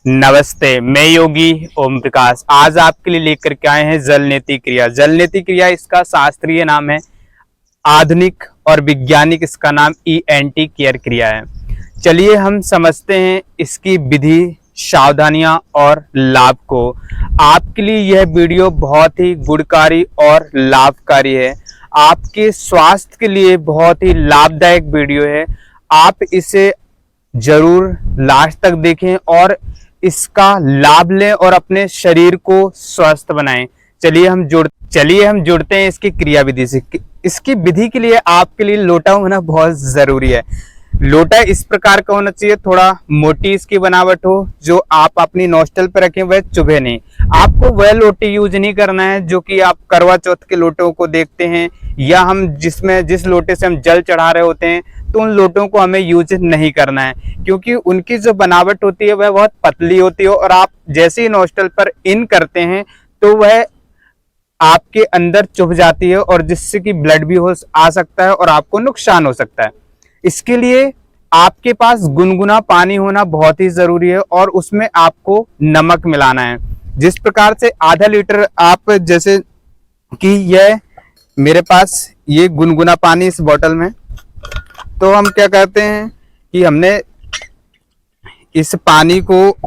नमस्ते, मैं योगी ओम प्रकाश आज आपके लिए लेकर के आए हैं जल नीति क्रिया। जल नीति क्रिया इसका शास्त्रीय नाम है, आधुनिक और वैज्ञानिक इसका नाम ENT केयर क्रिया है। चलिए हम समझते हैं इसकी विधि, सावधानियां और लाभ को। आपके लिए यह वीडियो बहुत ही गुणकारी और लाभकारी है। आपके स्वास्थ्य के लिए बहुत ही लाभदायक वीडियो है। आप इसे जरूर लास्ट तक देखें और इसका लाभ लें और अपने शरीर को स्वस्थ बनाएं। चलिए हम जुड़ते हैं इसकी क्रिया विधि से। इसकी विधि के लिए आपके लिए लोटा होना बहुत जरूरी है। लोटा इस प्रकार का होना चाहिए, थोड़ा मोटी इसकी बनावट हो, जो आप अपनी नोस्टल पर रखें, वह चुभे नहीं। आपको वह लोटे यूज नहीं करना है जो कि आप करवा चौथ के लोटों को देखते हैं, या हम जिस लोटे से हम जल चढ़ा रहे होते हैं, तो उन लोटों को हमें यूज नहीं करना है, क्योंकि उनकी जो बनावट होती है वह बहुत पतली होती है और आप जैसे ही नोस्टल पर इन करते हैं तो वह आपके अंदर चुभ जाती है और जिससे कि ब्लड भी आ सकता है और आपको नुकसान हो सकता है। इसके लिए आपके पास गुनगुना पानी होना बहुत ही जरूरी है और उसमें आपको नमक मिलाना है। जिस प्रकार से आधा लीटर, आप जैसे कि यह मेरे पास ये गुनगुना पानी इस बोतल में, तो हम क्या करते हैं कि हमने इस पानी को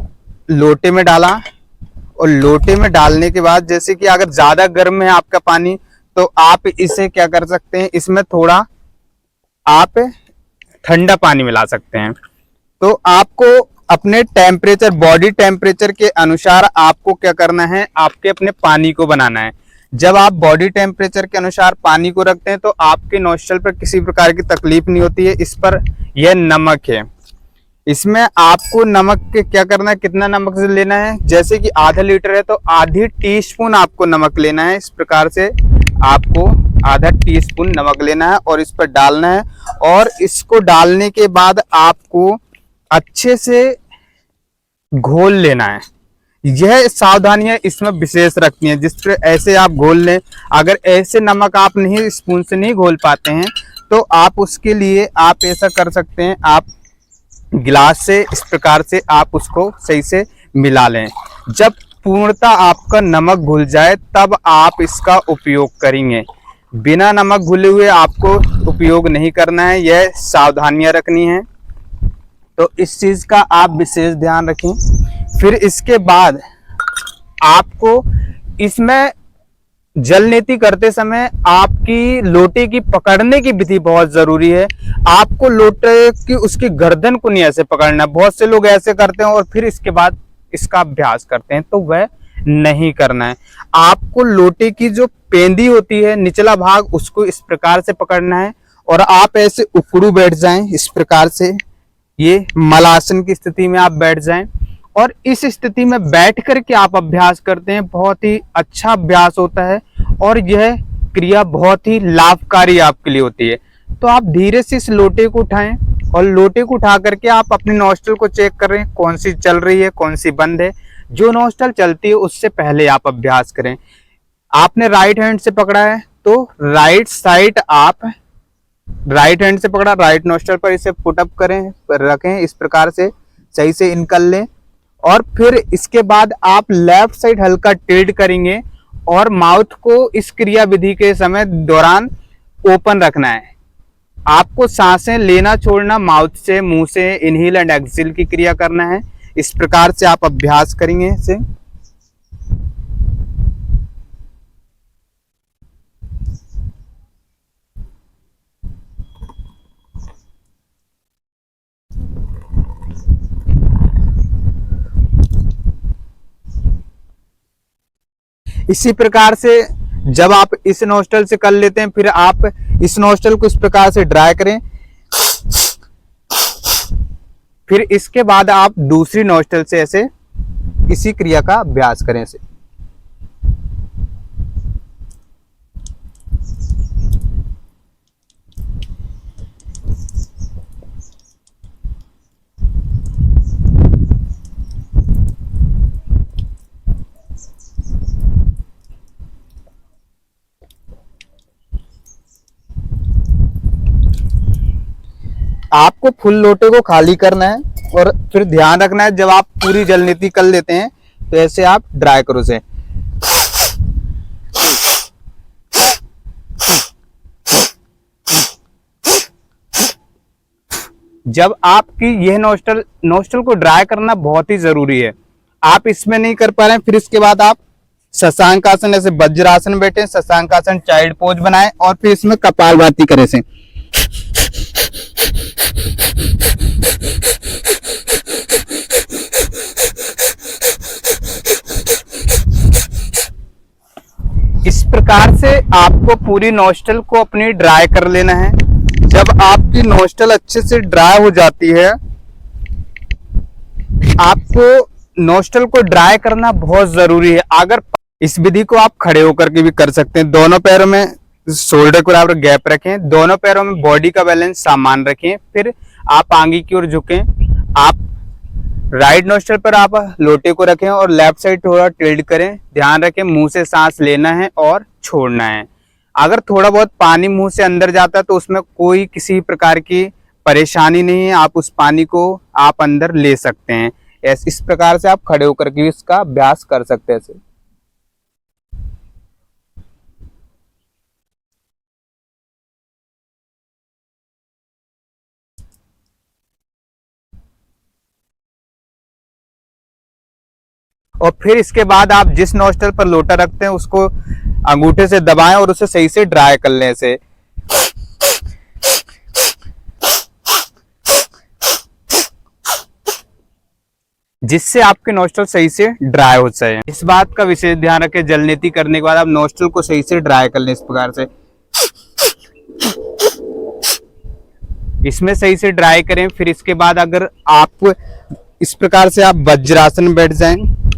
लोटे में डाला और लोटे में डालने के बाद, जैसे कि अगर ज्यादा गर्म है आपका पानी, तो आप इसे क्या कर सकते हैं, इसमें थोड़ा आप ठंडा पानी मिला सकते हैं। तो आपको अपने टेम्परेचर, बॉडी टेम्परेचर के अनुसार आपको क्या करना है, आपके अपने पानी को बनाना है। जब आप बॉडी टेम्परेचर के अनुसार पानी को रखते हैं तो आपके नोस्ट्रल पर किसी प्रकार की तकलीफ नहीं होती है। इस पर यह नमक है, इसमें आपको नमक के क्या करना है, कितना नमक लेना है, जैसे कि आधा लीटर है तो आधी टीस्पून आपको नमक लेना है। इस प्रकार से आपको आधा टीस्पून नमक लेना है और इस पर डालना है। और इसको डालने के बाद आपको अच्छे से घोल लेना है। यह सावधानियां इसमें विशेष रखनी है, जिस पर ऐसे आप घोल लें। अगर ऐसे नमक आप नहीं, स्पून से नहीं घोल पाते हैं, तो आप उसके लिए आप ऐसा कर सकते हैं, आप गिलास से इस प्रकार से आप उसको सही से मिला लें। जब पूर्णतः आपका नमक घुल जाए तब आप इसका उपयोग करेंगे। बिना नमक घुले हुए आपको उपयोग नहीं करना है, यह सावधानियां रखनी है। तो इस चीज का आप विशेष ध्यान रखें। फिर इसके बाद आपको इसमें जल नीति करते समय आपकी लोटे की पकड़ने की विधि बहुत जरूरी है। आपको लोटे की उसकी गर्दन को नहीं ऐसे पकड़ना है। बहुत से लोग ऐसे करते हैं और फिर इसके बाद इसका अभ्यास करते हैं, तो वह नहीं करना है। आपको लोटे की जो पेंदी होती है, निचला भाग, उसको इस प्रकार से पकड़ना है और आप ऐसे उकड़ू बैठ जाएं। इस प्रकार से ये मलासन की स्थिति में आप बैठ जाएं और इस स्थिति में बैठ करके आप अभ्यास करते हैं। बहुत ही अच्छा अभ्यास होता है और यह क्रिया बहुत ही लाभकारी आपके लिए होती है। तो आप धीरे से इस लोटे को उठाएं और लोटे को उठा करके आप अपने नोस्ट्रल को चेक करें, कौन सी चल रही है, कौन सी बंद है। जो नोस्ट्रल चलती है उससे पहले आप अभ्यास करें। आपने राइट हैंड से पकड़ा है तो राइट साइड आप राइट हैंड से पकड़ा, राइट नोस्ट्रल पर इसे पुटअप करें, रखें, इस प्रकार से सही से इनकल लें। और फिर इसके बाद आप लेफ्ट साइड हल्का टिल्ट करेंगे और माउथ को इस क्रिया विधि के समय दौरान ओपन रखना है। आपको सांसें लेना छोड़ना माउथ से, मुंह से इनहेल एंड एक्सहेल की क्रिया करना है। इस प्रकार से आप अभ्यास करेंगे इसे। इसी प्रकार से जब आप इस नोस्ट्रल से कर लेते हैं, फिर आप इस नोस्ट्रल को इस प्रकार से ड्राई करें। फिर इसके बाद आप दूसरी नोस्ट्रल से ऐसे इसी क्रिया का अभ्यास करें इसे। आपको फुल लोटे को खाली करना है और फिर ध्यान रखना है जब आप पूरी जल नीति कर लेते हैं तो ऐसे आप ड्राई करो उसे। जब आपकी यह नोस्टल को ड्राई करना बहुत ही जरूरी है। आप इसमें नहीं कर पा रहे हैं, फिर इसके बाद आप शशांक आसन ऐसे वज्रासन बैठे, शशांक आसन चाइल्ड पोज बनाएं और फिर इसमें कपालभाति करें से। इस प्रकार से आपको पूरी नोस्टल को अपनी ड्राई कर लेना है। जब आपकी नोस्टल अच्छे से ड्राई हो जाती है, आपको नोस्टल को ड्राई करना बहुत जरूरी है। अगर इस विधि को आप खड़े होकर के भी कर सकते हैं। दोनों पैरों में शोल्डर के बराबर गैप रखें, दोनों पैरों में बॉडी का बैलेंस समान रखें, फिर आप आगे की ओर झुकें। आप राइट नोस्टल पर आप लोटे को रखें और लेफ्ट साइड थोड़ा टिल्ट करें। ध्यान रखें मुंह से सांस लेना है और छोड़ना है। अगर थोड़ा बहुत पानी मुंह से अंदर जाता है तो उसमें कोई किसी प्रकार की परेशानी नहीं है, आप उस पानी को आप अंदर ले सकते हैं। इस प्रकार से आप खड़े होकर के इसका अभ्यास कर सकते हैं। और फिर इसके बाद आप जिस नोस्टल पर लोटा रखते हैं उसको अंगूठे से दबाएं और उसे सही से ड्राई कर लें से। जिससे आपके नोस्टल सही से ड्राई हो जाए। इस बात का विशेष ध्यान रखें, जल नीति करने के बाद आप नोस्टल को सही से ड्राई कर लें इस प्रकार से। इसमें सही से ड्राई करें। फिर इसके बाद अगर आप इस प्रकार से आप वज्रासन में बैठ जाएं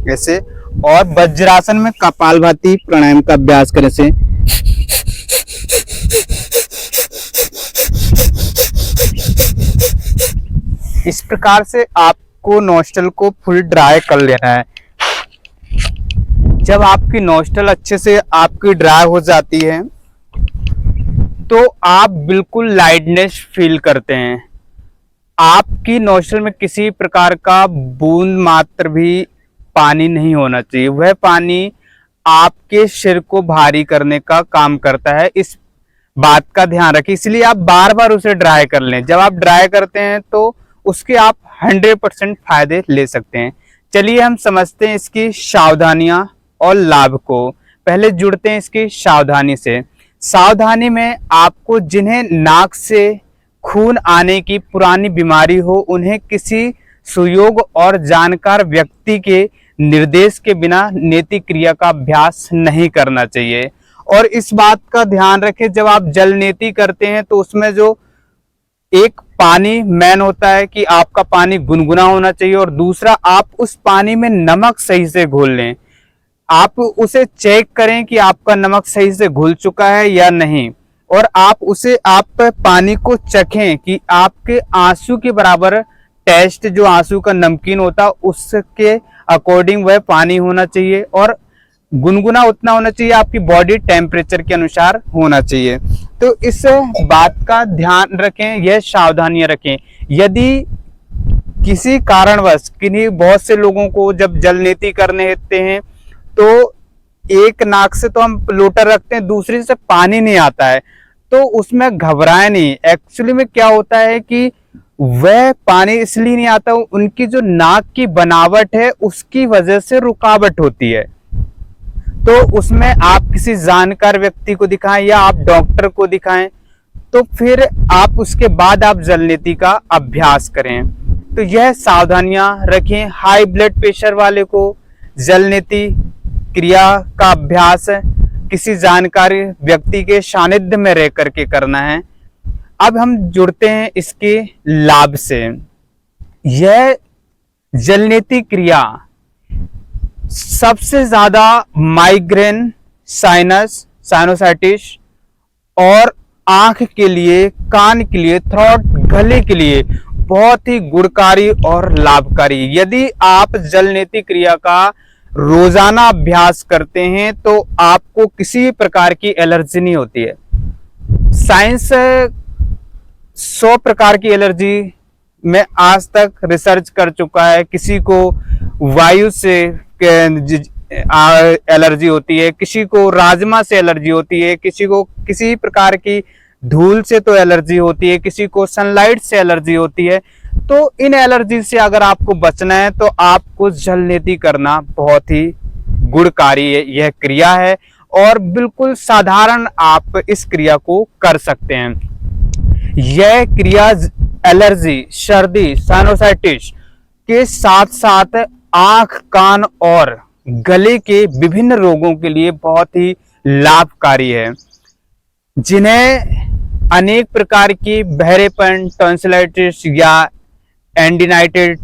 ऐसे, और वज्रासन में कपालभाति प्राणायाम का अभ्यास करें से। इस प्रकार से आपको नोस्टल को फुल ड्राई कर लेना है। जब आपकी नोस्टल अच्छे से आपकी ड्राई हो जाती है तो आप बिल्कुल लाइटनेस फील करते हैं। आपकी नोस्टल में किसी प्रकार का बूंद मात्र भी पानी नहीं होना चाहिए। वह पानी आपके सिर को भारी करने का काम करता है। इस बात का ध्यान रखें, इसलिए आप बार बार उसे ड्राई कर लें। जब आप ड्राई करते हैं तो उसके आप 100% फायदे ले सकते हैं। चलिए हम समझते हैं इसकी सावधानियां और लाभ को। पहले जुड़ते हैं इसकी सावधानी से। सावधानी में आपको जिन्हें नाक से खून आने की पुरानी बीमारी हो, उन्हें किसी सुयोग और जानकार व्यक्ति के निर्देश के बिना नेति क्रिया का अभ्यास नहीं करना चाहिए। और इस बात का ध्यान रखें, जब आप जल नेति करते हैं तो उसमें जो एक पानी मेन होता है कि आपका पानी गुनगुना होना चाहिए, और दूसरा आप उस पानी में नमक सही से घोल लें। आप उसे चेक करें कि आपका नमक सही से घुल चुका है या नहीं, और आप पानी को चखें कि आपके आंसू के बराबर टेस्ट जो आंसू का नमकीन होता है उसके अकॉर्डिंग वह पानी होना चाहिए, और गुनगुना उतना होना चाहिए आपकी बॉडी टेम्परेचर के अनुसार होना चाहिए। तो इस बात का ध्यान रखें, यह सावधानियां रखें। यदि किसी कारणवश किन्हीं बहुत से लोगों को जब जल नेति करने होते हैं तो एक नाक से तो हम लोटा रखते हैं, दूसरी से पानी नहीं आता है, तो उसमें घबराए नहीं। एक्चुअली में क्या होता है कि वह पानी इसलिए नहीं आता, उनकी जो नाक की बनावट है उसकी वजह से रुकावट होती है। तो उसमें आप किसी जानकार व्यक्ति को दिखाएं या आप डॉक्टर को दिखाएं, तो फिर आप उसके बाद आप जल नेति का अभ्यास करें। तो यह सावधानियां रखें। हाई ब्लड प्रेशर वाले को जल नेति क्रिया का अभ्यास किसी जानकारी व्यक्ति के सानिध्य में रह करके करना है। अब हम जुड़ते हैं इसके लाभ से। यह जल नेति क्रिया सबसे ज्यादा माइग्रेन, साइनोसाइटिस और आंख के लिए, कान के लिए, थ्रोट, गले के लिए बहुत ही गुणकारी और लाभकारी। यदि आप जल नेति क्रिया का रोजाना अभ्यास करते हैं तो आपको किसी प्रकार की एलर्जी नहीं होती है। साइंस 100 प्रकार की एलर्जी में आज तक रिसर्च कर चुका है। किसी को वायु से एलर्जी होती है, किसी को राजमा से एलर्जी होती है, किसी को किसी प्रकार की धूल से तो एलर्जी होती है, किसी को सनलाइट से एलर्जी होती है। तो इन एलर्जी से अगर आपको बचना है तो आपको जल नेति करना बहुत ही गुणकारी यह क्रिया है और बिल्कुल साधारण आप इस क्रिया को कर सकते हैं। यह क्रिया एलर्जी, सर्दी, साइनोसाइटिस के साथ साथ आंख, कान और गले के विभिन्न रोगों के लिए बहुत ही लाभकारी है, जिन्हें अनेक प्रकार की बहरेपन, टॉन्सिलाइटिस या एंडिनाइटेड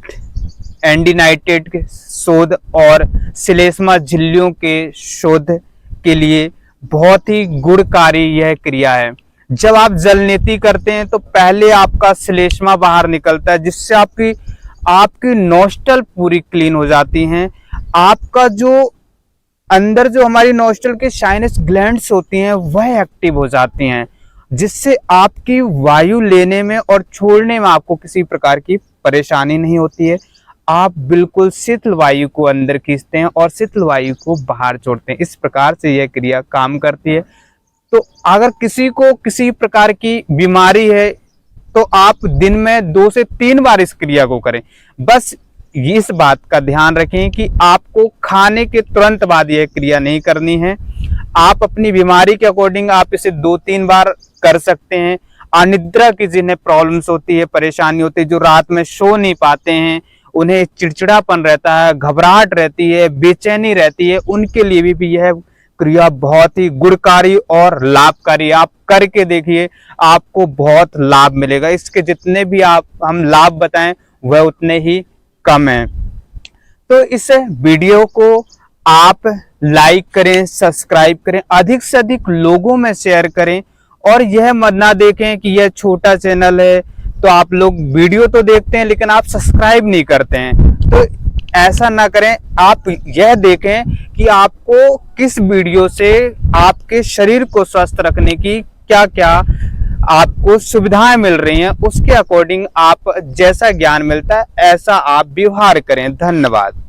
शोध और श्लेष्मा झिल्लियों के शोध के लिए बहुत ही गुणकारी यह क्रिया है। जब आप जल नेति करते हैं तो पहले आपका श्लेष्मा बाहर निकलता है, जिससे आपकी नोस्ट्रल पूरी क्लीन हो जाती हैं। आपका जो अंदर जो हमारी नोस्ट्रल के साइनस ग्लैंड्स होती हैं वह एक्टिव हो जाती हैं, जिससे आपकी वायु लेने में और छोड़ने में आपको किसी प्रकार की परेशानी नहीं होती है। आप बिल्कुल शीतल वायु को अंदर खींचते हैं और शीतल वायु को बाहर छोड़ते हैं। इस प्रकार से यह क्रिया काम करती है। तो अगर किसी को किसी प्रकार की बीमारी है तो आप दिन में 2 से 3 बार इस क्रिया को करें। बस इस बात का ध्यान रखें कि आपको खाने के तुरंत बाद यह क्रिया नहीं करनी है। आप अपनी बीमारी के अकॉर्डिंग आप इसे 2-3 बार कर सकते हैं। अनिद्रा की जिन्हें प्रॉब्लम्स होती है, परेशानी होती है, जो रात में सो नहीं पाते हैं, उन्हें चिड़चिड़ापन रहता है, घबराहट रहती है, बेचैनी रहती है, उनके लिए भी यह क्रिया बहुत ही गुणकारी और लाभकारी। आप करके देखिए, आपको बहुत लाभ मिलेगा। इसके जितने भी हम लाभ बताएं वह उतने ही कम हैं। तो इस वीडियो को आप लाइक करें, सब्सक्राइब करें, अधिक से अधिक लोगों में शेयर करें और यह मत ना देखें कि यह छोटा चैनल है तो आप लोग वीडियो तो देखते हैं लेकिन आप सब्सक्राइब नहीं करते हैं। तो ऐसा ना करें, आप यह देखें कि आपको किस वीडियो से आपके शरीर को स्वस्थ रखने की क्या क्या आपको सुविधाएं मिल रही हैं, उसके अकॉर्डिंग आप जैसा ज्ञान मिलता है ऐसा आप व्यवहार करें। धन्यवाद।